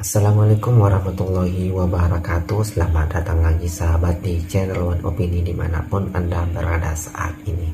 Assalamualaikum warahmatullahi wabarakatuh. Selamat datang lagi sahabat di channel One Opini dimanapun Anda berada saat ini.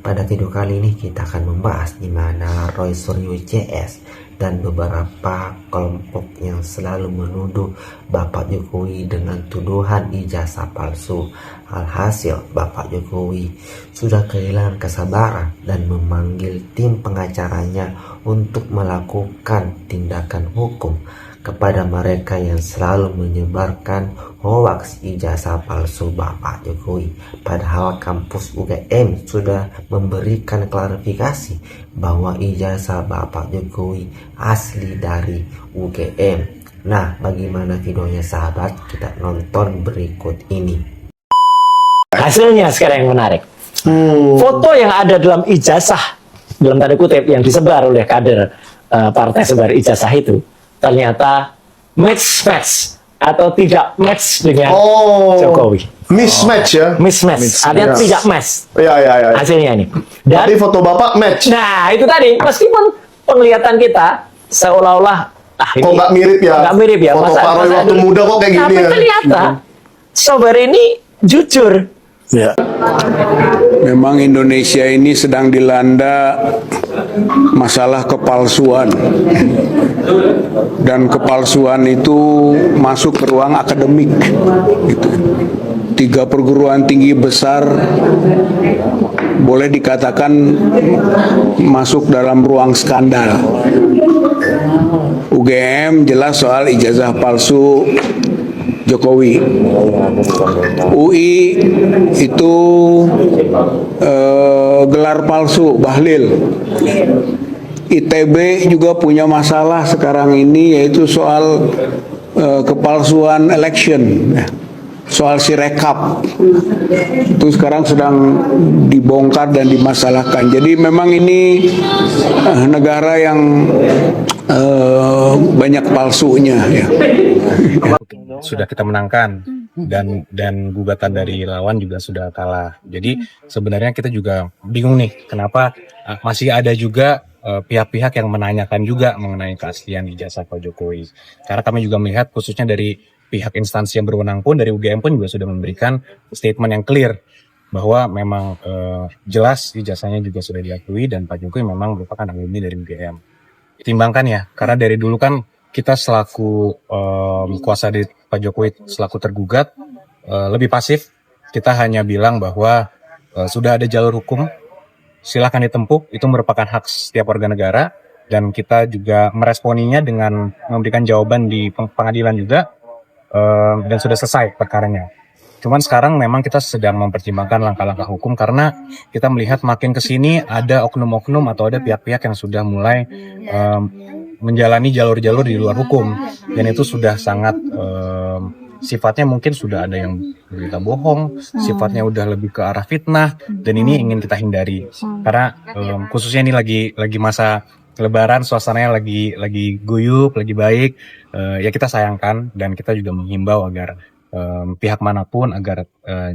Pada video kali ini kita akan membahas di mana Roy Suryo CS dan beberapa kelompok yang selalu menuduh Bapak Jokowi dengan tuduhan ijazah palsu. Alhasil Bapak Jokowi sudah kehilangan kesabaran dan memanggil tim pengacaranya untuk melakukan tindakan hukum kepada mereka yang selalu menyebarkan hoaks ijazah palsu Bapak Jokowi. Padahal kampus UGM sudah memberikan klarifikasi bahwa ijazah Bapak Jokowi asli dari UGM. Nah, bagaimana videonya sahabat? Kita nonton berikut ini. Hasilnya sekarang yang menarik. Foto yang ada dalam ijazah, dalam tanda kutip, yang disebar oleh kader partai sebar ijazah itu ternyata match atau tidak match dengan Jokowi. Mismatch ya? Mismatch, artinya tidak match. Iya. Hasilnya ini. Dan Tapi foto bapak match. nah itu tadi, meskipun penglihatan kita seolah-olah ini Kok nggak mirip ya? nggak mirip ya. Foto Pak Roy waktu muda kok kayak gini tapi ya? ternyata sobar ini jujur. Ya. Memang Indonesia ini sedang dilanda masalah kepalsuan, dan kepalsuan itu masuk ke ruang akademik. Gitu. 3 perguruan tinggi besar boleh dikatakan masuk dalam ruang skandal. UGM jelas soal ijazah palsu Jokowi. UI itu gelar palsu Bahlil. ITB juga punya masalah sekarang ini, yaitu soal kepalsuan election, soal Sirekap. Itu sekarang sedang dibongkar dan dimasalahkan. Jadi memang ini negara yang banyak palsunya ya. Sudah kita menangkan dan gugatan dari lawan juga sudah kalah. Jadi sebenarnya kita juga bingung nih kenapa masih ada juga pihak-pihak yang menanyakan juga mengenai keaslian ijazah Pak Jokowi. Karena kami juga melihat khususnya dari pihak instansi yang berwenang pun, dari UGM pun juga sudah memberikan statement yang clear bahwa memang jelas ijazahnya juga sudah diakui dan Pak Jokowi memang merupakan alumni dari UGM. Timbangkan ya, karena dari dulu kan kita selaku kuasa di Pak Jokowi selaku tergugat lebih pasif. Kita hanya bilang bahwa sudah ada jalur hukum, silakan ditempuh, itu merupakan hak setiap warga negara, dan kita juga meresponinya dengan memberikan jawaban di pengadilan juga, dan sudah selesai perkaranya. Cuman sekarang memang kita sedang mempertimbangkan langkah-langkah hukum karena kita melihat makin ke sini ada oknum-oknum atau ada pihak-pihak yang sudah mulai menjalani jalur-jalur di luar hukum, dan itu sudah sangat sifatnya mungkin sudah ada yang berita bohong, sifatnya udah lebih ke arah fitnah, dan ini ingin kita hindari karena khususnya ini lagi masa Lebaran, suasananya lagi guyup, lagi baik, ya kita sayangkan dan kita juga menghimbau agar pihak manapun agar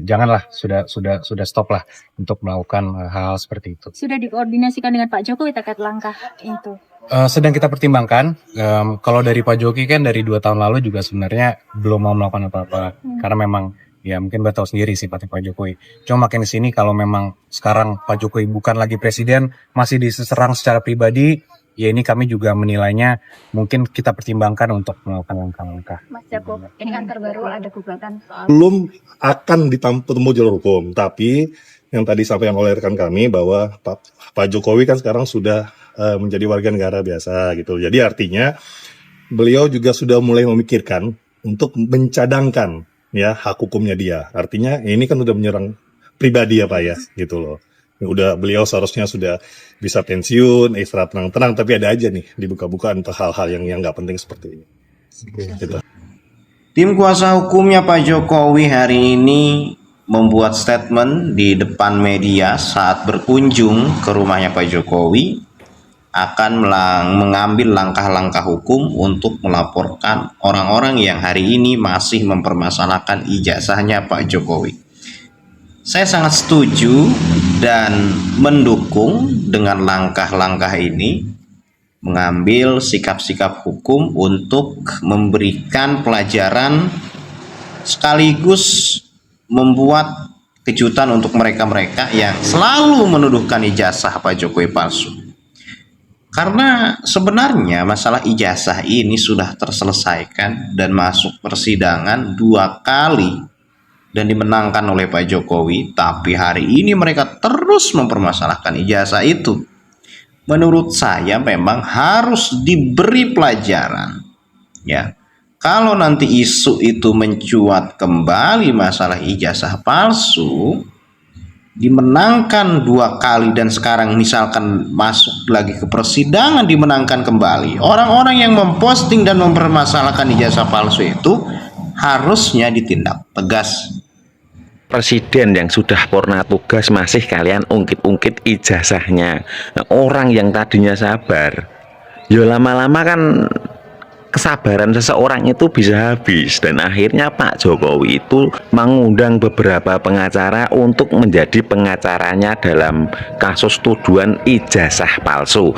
janganlah sudah stop lah untuk melakukan hal-hal seperti itu. Sudah dikoordinasikan dengan Pak Jokowi terkait langkah itu? Sedang kita pertimbangkan. Kalau dari Pak Jokowi kan dari 2 tahun lalu juga sebenarnya belum mau melakukan apa-apa karena memang ya mungkin Mbak tahu sendiri sifatnya Pak Jokowi. Cuma makin di sini kalau memang sekarang Pak Jokowi bukan lagi presiden, masih diserang secara pribadi, ya ini kami juga menilainya mungkin kita pertimbangkan untuk melakukan langkah-langkah. Mas Jakob, ini kan terbaru ada gugatan soal Belum akan ditempuh jalur hukum, tapi yang tadi sampaikan oleh rekan kami bahwa Pak Jokowi kan sekarang sudah menjadi warga negara biasa gitu. Jadi artinya beliau juga sudah mulai memikirkan untuk mencadangkan ya hak hukumnya dia. Artinya ini kan udah menyerang pribadi ya Pak ya gitu loh. Udah beliau seharusnya sudah bisa pensiun, istirahat tenang-tenang, tapi ada aja nih dibuka-buka untuk hal-hal yang nggak penting seperti ini. Gitu. Tim kuasa hukumnya Pak Jokowi hari ini membuat statement di depan media saat berkunjung ke rumahnya Pak Jokowi akan mengambil langkah-langkah hukum untuk melaporkan orang-orang yang hari ini masih mempermasalahkan ijazahnya Pak Jokowi. Saya sangat setuju dan mendukung dengan langkah-langkah ini mengambil sikap-sikap hukum untuk memberikan pelajaran sekaligus membuat kejutan untuk mereka-mereka yang selalu menuduhkan ijazah Pak Jokowi palsu. Karena sebenarnya masalah ijazah ini sudah terselesaikan dan masuk persidangan 2 kali dan dimenangkan oleh Pak Jokowi, tapi hari ini mereka terus mempermasalahkan ijazah itu. Menurut saya memang harus diberi pelajaran. Ya. Kalau nanti isu itu mencuat kembali masalah ijazah palsu, dimenangkan 2 kali dan sekarang misalkan masuk lagi ke persidangan dimenangkan kembali, orang-orang yang memposting dan mempermasalahkan ijazah palsu itu harusnya ditindak tegas. Presiden yang sudah purna tugas masih kalian ungkit-ungkit ijazahnya. Nah, orang yang tadinya sabar, ya lama-lama kan kesabaran seseorang itu bisa habis, dan akhirnya Pak Jokowi itu mengundang beberapa pengacara untuk menjadi pengacaranya dalam kasus tuduhan ijazah palsu.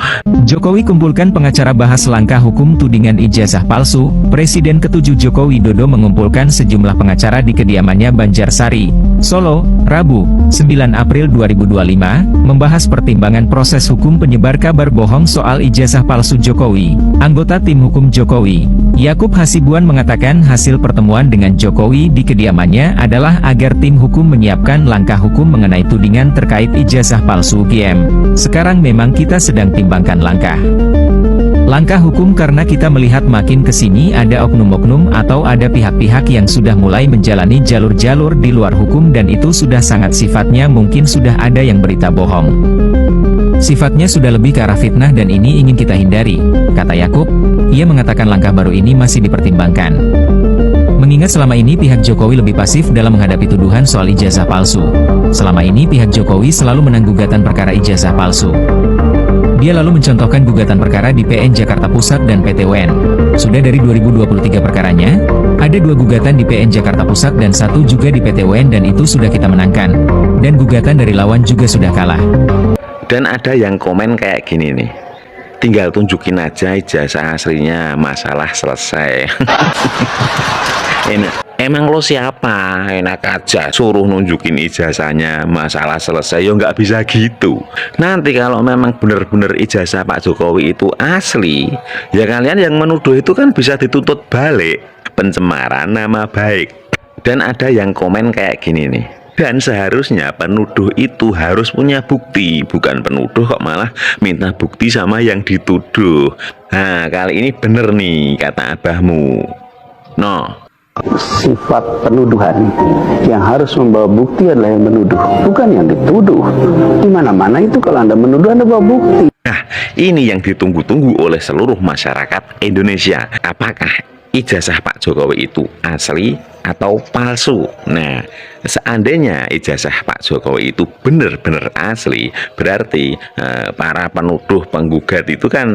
Jokowi kumpulkan pengacara bahas langkah hukum tudingan ijazah palsu. Presiden ke-7 Joko Widodo mengumpulkan sejumlah pengacara di kediamannya Banjarsari, Solo, Rabu, 9 April 2025, membahas pertimbangan proses hukum penyebar kabar bohong soal ijazah palsu Jokowi. Anggota tim hukum Jokowi, Yakub Hasibuan, mengatakan hasil pertemuan dengan Jokowi di kediamannya adalah agar tim hukum menyiapkan langkah hukum mengenai tudingan terkait ijazah palsu UGM. Sekarang memang kita sedang timbangkan langkah hukum karena kita melihat makin kesini ada oknum-oknum atau ada pihak-pihak yang sudah mulai menjalani jalur-jalur di luar hukum, dan itu sudah sangat sifatnya mungkin sudah ada yang berita bohong. Sifatnya sudah lebih ke arah fitnah dan ini ingin kita hindari, kata Yakub. Ia mengatakan langkah baru ini masih dipertimbangkan. Mengingat selama ini pihak Jokowi lebih pasif dalam menghadapi tuduhan soal ijazah palsu. Selama ini pihak Jokowi selalu menang gugatan perkara ijazah palsu. Dia lalu mencontohkan gugatan perkara di PN Jakarta Pusat dan PT UN. Sudah dari 2023 perkaranya, ada 2 gugatan di PN Jakarta Pusat dan 1 juga di PT UN, dan itu sudah kita menangkan. Dan gugatan dari lawan juga sudah kalah. Dan ada yang komen kayak gini nih, tinggal tunjukin aja ijazah aslinya, masalah selesai. Emang lo siapa? Enak aja suruh nunjukin ijazahnya, masalah selesai. Ya nggak bisa gitu. Nanti kalau memang benar-benar ijazah Pak Jokowi itu asli, ya kalian yang menuduh itu kan bisa dituntut balik, pencemaran nama baik. Dan ada yang komen kayak gini nih, dan seharusnya penuduh itu harus punya bukti, bukan penuduh kok malah minta bukti sama yang dituduh. Nah, kali ini bener nih kata abahmu. No. Sifat penuduhan yang harus membawa bukti adalah yang menuduh, bukan yang dituduh. Di mana-mana itu kalau Anda menuduh, Anda bawa bukti. Nah, ini yang ditunggu-tunggu oleh seluruh masyarakat Indonesia. Apakah ijazah Pak Jokowi itu asli atau palsu? Nah, seandainya ijazah Pak Jokowi itu benar-benar asli, berarti para penuduh penggugat itu kan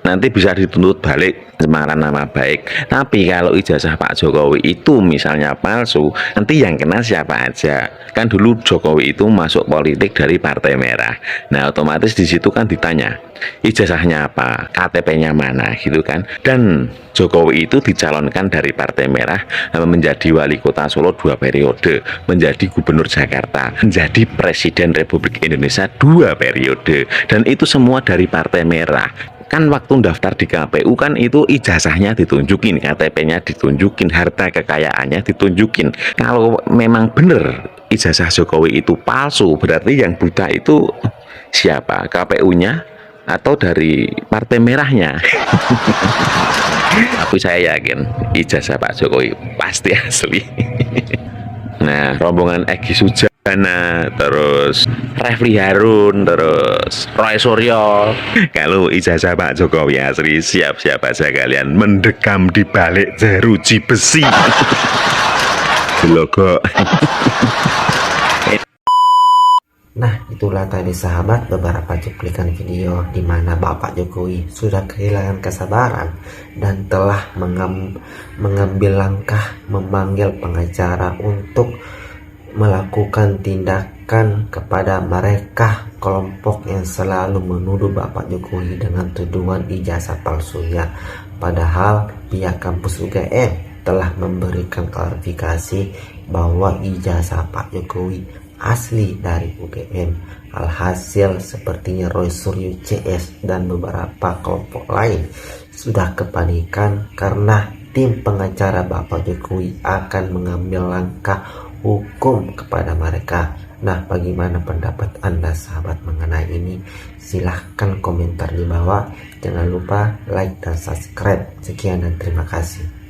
nanti bisa dituntut balik pencemaran nama baik. Tapi kalau ijazah Pak Jokowi itu misalnya palsu, nanti yang kena siapa aja? Kan dulu Jokowi itu masuk politik dari Partai Merah. Nah, otomatis di situ kan ditanya ijazahnya apa, KTP-nya mana gitu kan. Dan Jokowi itu dicalonkan dari Partai Merah menjadi wali kota Solo 2 periode, menjadi gubernur Jakarta, menjadi presiden Republik Indonesia 2 periode, dan itu semua dari Partai Merah. Kan waktu daftar di KPU kan itu ijazahnya ditunjukin, KTP-nya ditunjukin, harta kekayaannya ditunjukin. Kalau memang benar ijazah Jokowi itu palsu, berarti yang buta itu siapa? KPU-nya atau dari Partai Merahnya? Tapi saya yakin ijazah Pak Jokowi pasti asli. Nah, rombongan Egy Sujana, terus Refli Harun, terus Roy Suryo, kalau ijazah Pak Jokowi asli, siap-siap aja kalian mendekam di balik jeruji besi. Logo. Nah, itulah tadi sahabat beberapa cuplikan video di mana Bapak Jokowi sudah kehilangan kesabaran dan telah mengambil langkah memanggil pengacara untuk melakukan tindakan kepada mereka kelompok yang selalu menuduh Bapak Jokowi dengan tuduhan ijazah palsu ya. Padahal pihak kampus UGM telah memberikan klarifikasi bahwa ijazah Pak Jokowi asli dari UGM. Alhasil sepertinya Roy Suryo CS dan beberapa kelompok lain sudah kepanikan karena tim pengacara Bapak Jokowi akan mengambil langkah hukum kepada mereka. Nah, bagaimana pendapat Anda sahabat mengenai ini? Silahkan komentar di bawah. Jangan lupa like dan subscribe. Sekian dan terima kasih.